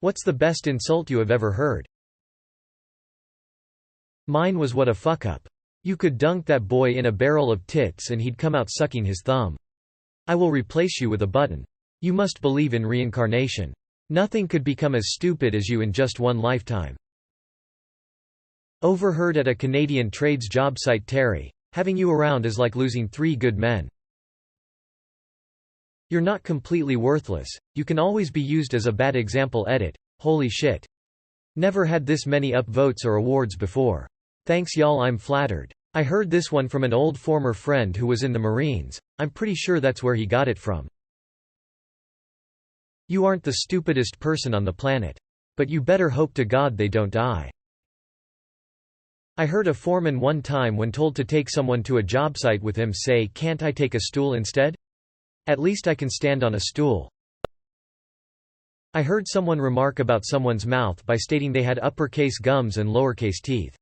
What's the best insult you have ever heard? Mine was what a fuck-up. You could dunk that boy in a barrel of tits and he'd come out sucking his thumb. I will replace you with a button. You must believe in reincarnation. Nothing could become as stupid as you in just one lifetime. Overheard at a Canadian trades job site. Terry, having you around is like losing 3 good men. You're not completely worthless, you can always be used as a bad example. Edit. Holy shit. Never had this many upvotes or awards before. Thanks y'all, I'm flattered. I heard this one from an old former friend who was in the Marines. I'm pretty sure that's where he got it from. You aren't the stupidest person on the planet. But you better hope to God they don't die. I heard a foreman one time when told to take someone to a job site with him say, "Can't I take a stool instead? At least I can stand on a stool." I heard someone remark about someone's mouth by stating they had uppercase gums and lowercase teeth.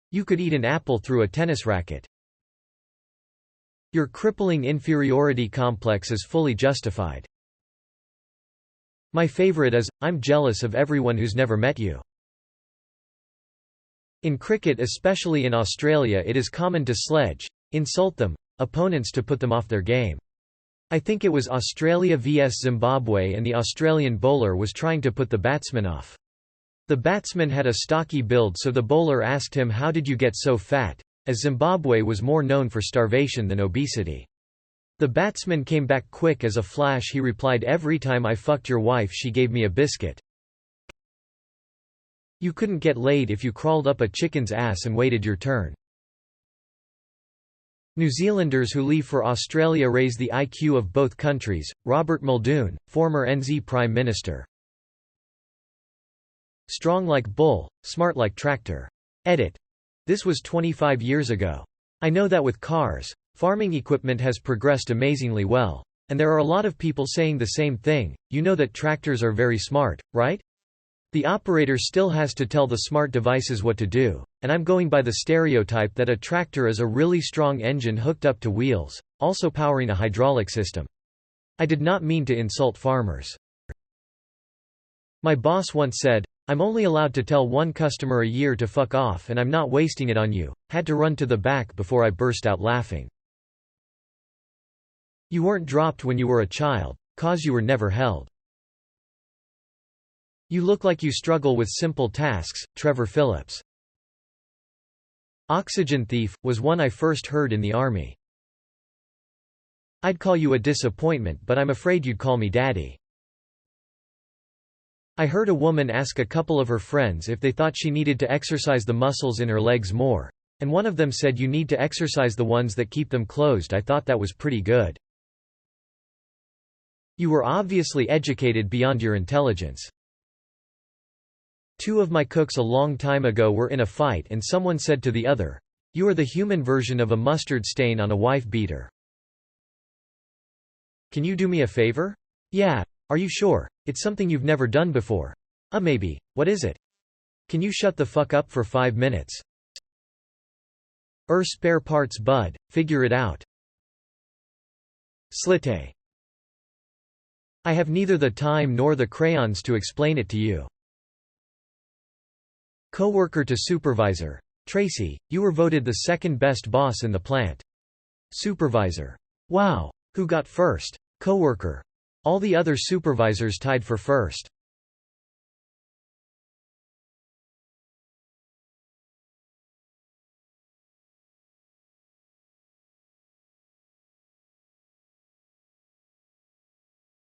You could eat an apple through a tennis racket. Your crippling inferiority complex is fully justified. My favorite is, I'm jealous of everyone who's never met you. In cricket, especially in Australia, it is common to insult them, opponents to put them off their game. I think it was Australia vs Zimbabwe and the Australian bowler was trying to put the batsman off. The batsman had a stocky build, so the bowler asked him, "How did you get so fat?" as Zimbabwe was more known for starvation than obesity. The batsman came back quick as a flash. He replied, "Every time I fucked your wife she gave me a biscuit." You couldn't get laid if you crawled up a chicken's ass and waited your turn. New Zealanders who leave for Australia raise the IQ of both countries. Robert Muldoon, former NZ Prime Minister. Strong like bull, smart like tractor. Edit. This was 25 years ago. I know that with cars, farming equipment has progressed amazingly well. And there are a lot of people saying the same thing. You know that tractors are very smart, right? The operator still has to tell the smart devices what to do, and I'm going by the stereotype that a tractor is a really strong engine hooked up to wheels, also powering a hydraulic system. I did not mean to insult farmers. My boss once said, "I'm only allowed to tell one customer a year to fuck off and I'm not wasting it on you." Had to run to the back before I burst out laughing. You weren't dropped when you were a child, 'cause you were never held. You look like you struggle with simple tasks. Trevor Phillips. Oxygen thief was one I first heard in the army. I'd call you a disappointment, but I'm afraid you'd call me daddy. I heard a woman ask a couple of her friends if they thought she needed to exercise the muscles in her legs more, and one of them said, "You need to exercise the ones that keep them closed." I thought that was pretty good. You were obviously educated beyond your intelligence. 2 of my cooks a long time ago were in a fight and someone said to the other, "You are the human version of a mustard stain on a wife beater. Can you do me a favor?" "Yeah. Are you sure? It's something you've never done before." Maybe. What is it?" "Can you shut the fuck up for 5 minutes?" Spare parts bud, figure it out. Slite. I have neither the time nor the crayons to explain it to you. Coworker to supervisor. "Tracy, you were voted the second best boss in the plant." Supervisor. "Wow. Who got first?" Coworker. "All the other supervisors tied for first."